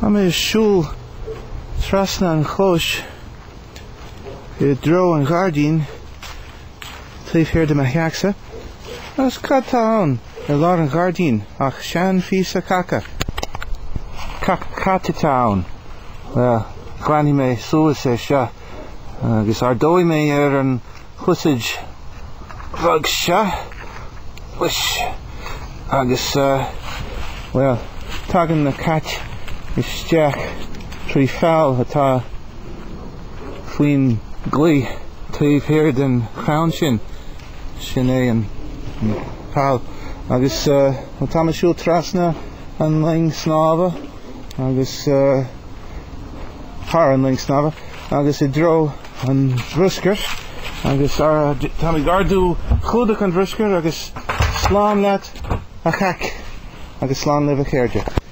I'm a shul trasna and chosh dro and gardien leave here the mahiaksa as kataon a lot and gardien ach shan fisa kaka kakatitown granny me suicide sha gus ardoi me and husage vug sha wish agus well talking the catch is Jack tree foul atá Queen Glee Tave here den Crownshin Shine and Pal agus Thomas Shul Trasna and Ling Snava agus Har and Ling Snava agus Idro and Drusker agus Tommy Gardu Chudak and Drusker agus Slán Nat Achak agus Slán Live a Kerja.